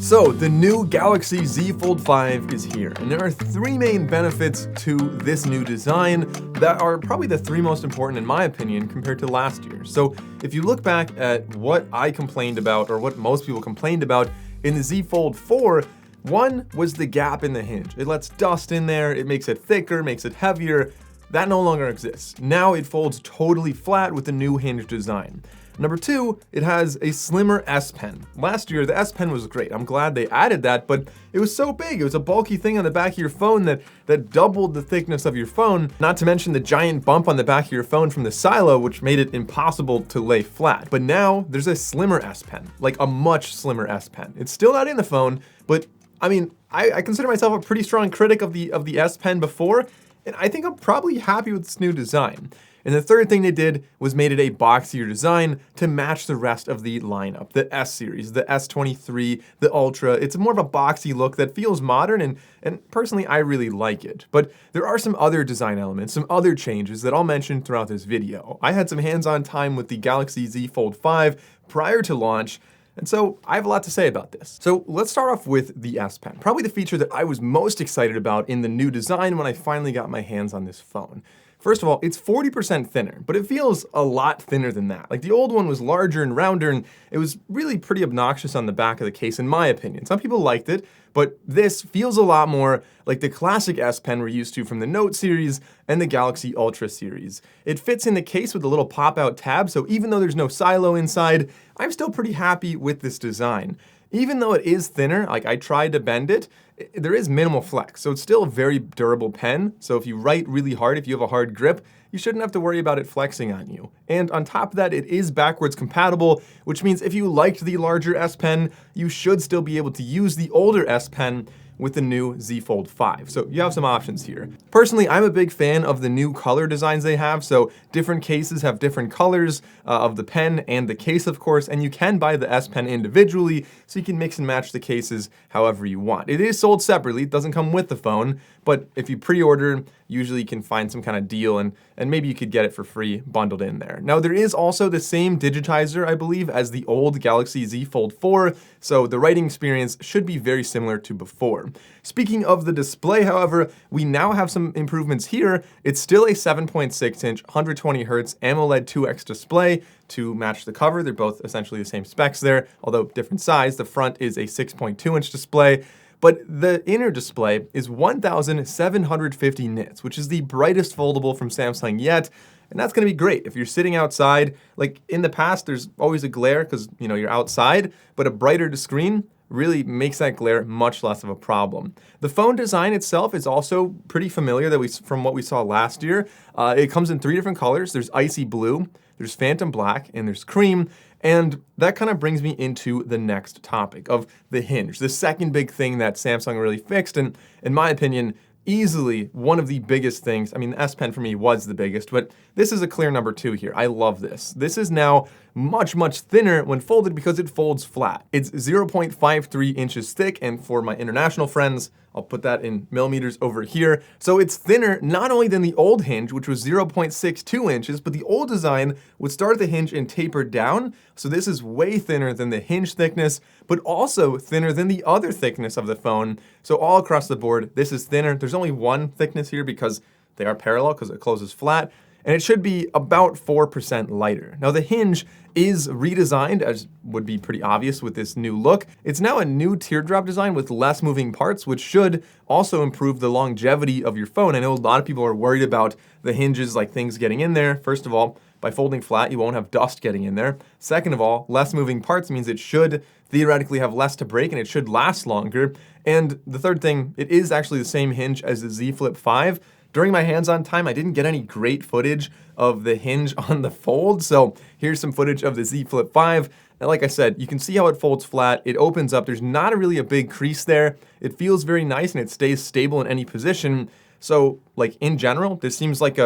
So the new Galaxy Z Fold 5 is here, and there are three main benefits to this new design that are probably the three most important in my opinion compared to last year. So if you look back at what I complained about, or what most people complained about in the Z Fold 4, one was the gap in the hinge. It lets dust in there, it makes it thicker, makes it heavier. That no longer exists. Now it folds totally flat with the new hinge design. Number two, it has a slimmer S Pen. Last year, the S Pen was great. I'm glad they added that, but it was so big. It was a bulky thing on the back of your phone that doubled the thickness of your phone, not to mention the giant bump on the back of your phone from the silo, which made it impossible to lay flat. But now there's a slimmer S Pen, like a much slimmer S Pen. It's still not in the phone, but I mean, I consider myself a pretty strong critic of the S Pen before, and I think I'm probably happy with this new design. And the third thing they did was made it a boxier design to match the rest of the lineup. The S series, the S23, the Ultra. It's more of a boxy look that feels modern, and personally I really like it. But there are some other design elements, some other changes that I'll mention throughout this video. I had some hands-on time with the Galaxy Z Fold 5 prior to launch, and so I have a lot to say about this. So let's start off with the S Pen, probably the feature that I was most excited about in the new design when I finally got my hands on this phone. First of all, it's 40% thinner, but it feels a lot thinner than that. Like the old one was larger and rounder, and it was really pretty obnoxious on the back of the case in my opinion. Some people liked it, but this feels a lot more like the classic S Pen we're used to from the Note series and the Galaxy Ultra series. It fits in the case with a little pop-out tab, so even though there's no silo inside, I'm still pretty happy with this design. Even though it is thinner, like I tried to bend it, there is minimal flex, so it's still a very durable pen. So if you write really hard, if you have a hard grip, you shouldn't have to worry about it flexing on you. And on top of that, it is backwards compatible, which means if you liked the larger S Pen, you should still be able to use the older S Pen with the new Z Fold 5. So you have some options here. Personally, I'm a big fan of the new color designs they have. So different cases have different colors of the pen and the case, of course, and you can buy the S Pen individually, so you can mix and match the cases however you want. It is sold separately, it doesn't come with the phone, but if you pre-order, usually you can find some kind of deal and maybe you could get it for free bundled in there. Now there is also the same digitizer, I believe, as the old Galaxy Z Fold 4, so the writing experience should be very similar to before. Speaking of the display, however, we now have some improvements here. It's still a 7.6-inch, 120Hz AMOLED 2X display to match the cover. They're both essentially the same specs there, although different size. The front is a 6.2-inch display, but the inner display is 1,750 nits, which is the brightest foldable from Samsung yet. And that's gonna be great if you're sitting outside. Like in the past, there's always a glare because you're outside, but a brighter screen really makes that glare much less of a problem. The phone design itself is also pretty familiar from what we saw last year. It comes in three different colors. There's icy blue, there's phantom black, and there's cream. And that kind of brings me into the next topic of the hinge, the second big thing that Samsung really fixed, and in my opinion, easily one of the biggest things. I mean, the S Pen for me was the biggest, but this is a clear number two here. I love this. This is now much, much thinner when folded because it folds flat. It's 0.53 inches thick, and for my international friends, I'll put that in millimeters over here. So it's thinner not only than the old hinge, which was 0.62 inches, but the old design would start at the hinge and taper down. So this is way thinner than the hinge thickness, but also thinner than the other thickness of the phone. So all across the board, this is thinner. There's only one thickness here because they are parallel because it closes flat, and it should be about 4% lighter. Now the hinge is redesigned, as would be pretty obvious with this new look. It's now a new teardrop design with less moving parts, which should also improve the longevity of your phone. I know a lot of people are worried about the hinges, like things getting in there. First of all, by folding flat, you won't have dust getting in there. Second of all, less moving parts means it should theoretically have less to break and it should last longer. And the third thing, it is actually the same hinge as the Z Flip 5. During my hands-on time, I didn't get any great footage of the hinge on the fold, so here's some footage of the Z Flip 5. And like I said, you can see how it folds flat. It opens up. There's not really a big crease there. It feels very nice and it stays stable in any position. So like in general, this seems like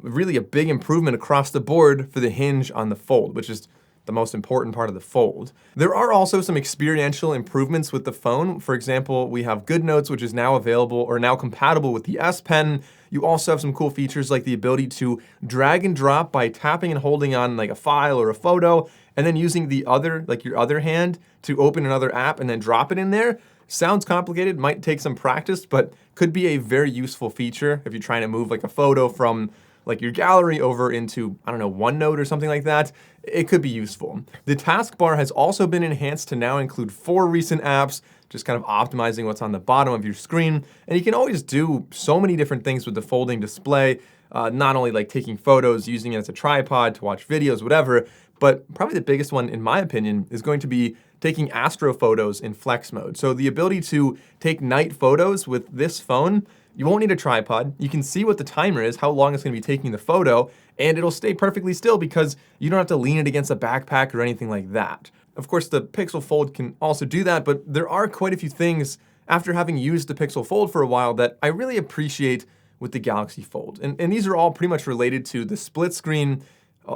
really a big improvement across the board for the hinge on the fold, which is the most important part of the fold. There are also some experiential improvements with the phone. For example, we have GoodNotes, which is now available or now compatible with the S Pen. You also have some cool features like the ability to drag and drop by tapping and holding on like a file or a photo, and then using the other, like your other hand, to open another app and then drop it in there. Sounds complicated, might take some practice, but could be a very useful feature if you're trying to move like a photo from like your gallery over into, I don't know, OneNote or something like that. It could be useful. The taskbar has also been enhanced to now include 4 recent apps, just kind of optimizing what's on the bottom of your screen. And you can always do so many different things with the folding display, not only like taking photos, using it as a tripod to watch videos, whatever, but probably the biggest one, in my opinion, is going to be taking astro photos in flex mode. So the ability to take night photos with this phone, you won't need a tripod. You can see what the timer is, how long it's going to be taking the photo, and it'll stay perfectly still because you don't have to lean it against a backpack or anything like that. Of course, the Pixel Fold can also do that, but there are quite a few things after having used the Pixel Fold for a while that I really appreciate with the Galaxy Fold. And these are all pretty much related to the split screen,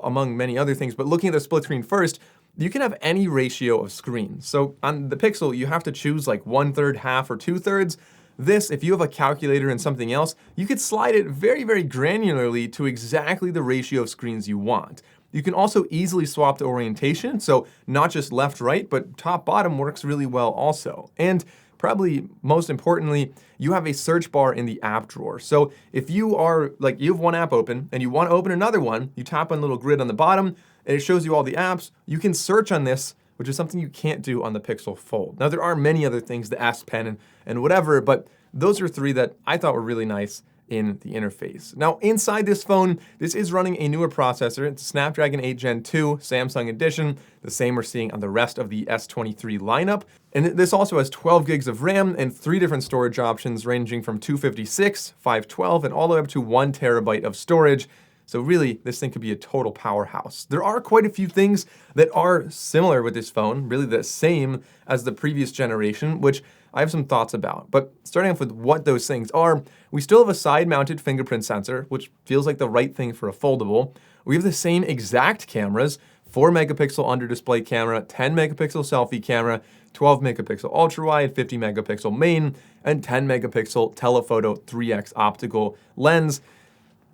among many other things. But looking at the split screen first, you can have any ratio of screens. So on the Pixel, you have to choose like 1/3, half, or 2/3. This, if you have a calculator and something else, you could slide it very, very granularly to exactly the ratio of screens you want. You can also easily swap the orientation, so not just left, right, but top, bottom works really well also. And probably most importantly, you have a search bar in the app drawer. So if you are, like, you have one app open and you want to open another one, you tap on a little grid on the bottom and it shows you all the apps. You can search on this, which is something you can't do on the Pixel Fold. Now, there are many other things, the S Pen and whatever, but those are 3 that I thought were really nice in the interface. Now, inside this phone, this is running a newer processor. It's a Snapdragon 8 Gen 2 Samsung edition, the same we're seeing on the rest of the S23 lineup. And this also has 12 gigs of RAM and 3 different storage options ranging from 256, 512, and all the way up to 1 terabyte of storage. So really, this thing could be a total powerhouse. There are quite a few things that are similar with this phone, really the same as the previous generation, which I have some thoughts about. But starting off with what those things are, we still have a side-mounted fingerprint sensor, which feels like the right thing for a foldable. We have the same exact cameras, 4 megapixel under-display camera, 10 megapixel selfie camera, 12 megapixel ultra-wide, 50 megapixel main, and 10 megapixel telephoto 3x optical lens.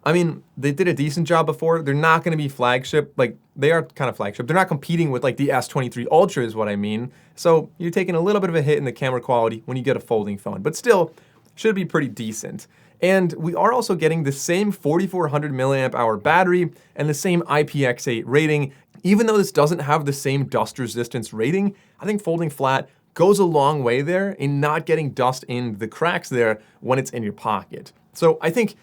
I mean, they did a decent job before. They're not going to be flagship. Like, they are kind of flagship. They're not competing with like the S23 Ultra is what I mean. So you're taking a little bit of a hit in the camera quality when you get a folding phone, but still should be pretty decent. And we are also getting the same 4400 milliamp hour battery and the same IPX8 rating. Even though this doesn't have the same dust resistance rating, I think folding flat goes a long way there in not getting dust in the cracks there when it's in your pocket. So I think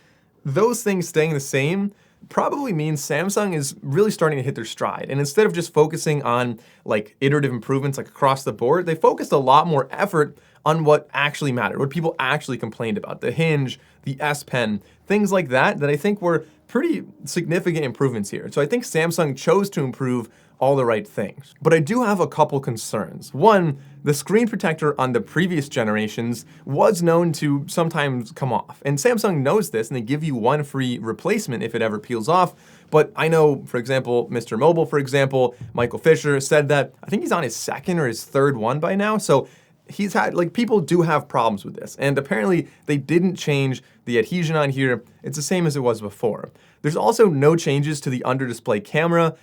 those things staying the same probably means Samsung is really starting to hit their stride. And instead of just focusing on like iterative improvements like across the board, they focused a lot more effort on what actually mattered, what people actually complained about, the Hinge, the S Pen, things like that, that I think were pretty significant improvements here. So I think Samsung chose to improve all the right things. But I do have a couple concerns. One, the screen protector on the previous generations was known to sometimes come off. And Samsung knows this, and they give you 1 free replacement if it ever peels off. But I know, for example, Mr. Mobile, for example, Michael Fisher said that I think he's on his 2nd or his 3rd one by now. So he's had, like, people do have problems with this. And apparently they didn't change the adhesion on here. It's the same as it was before. There's also no changes to the under-display camera.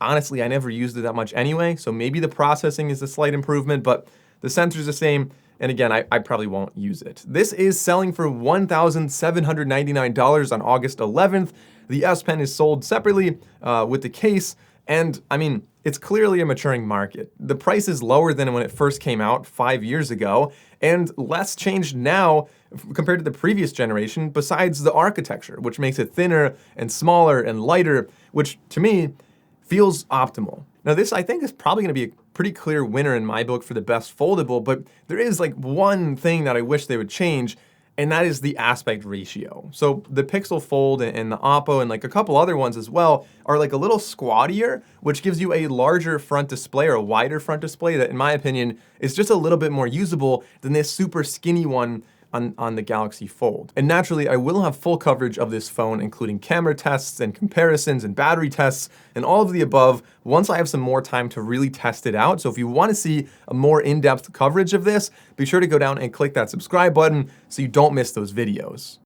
Honestly, I never used it that much anyway, so maybe the processing is a slight improvement, but the sensor's the same, and again, I probably won't use it. This is selling for $1,799 on August 11th. The S Pen is sold separately with the case, and I mean, it's clearly a maturing market. The price is lower than when it first came out 5 years ago, and less changed now compared to the previous generation, besides the architecture, which makes it thinner and smaller and lighter, which to me, feels optimal. Now this, I think, is probably gonna be a pretty clear winner in my book for the best foldable, but there is like one thing that I wish they would change, and that is the aspect ratio. So the Pixel Fold and the Oppo and like a couple other ones as well are like a little squattier, which gives you a larger front display or a wider front display that, in my opinion, is just a little bit more usable than this super skinny one on the Galaxy Fold. And naturally, I will have full coverage of this phone, including camera tests and comparisons and battery tests and all of the above once I have some more time to really test it out. So if you want to see a more in-depth coverage of this, be sure to go down and click that subscribe button so you don't miss those videos.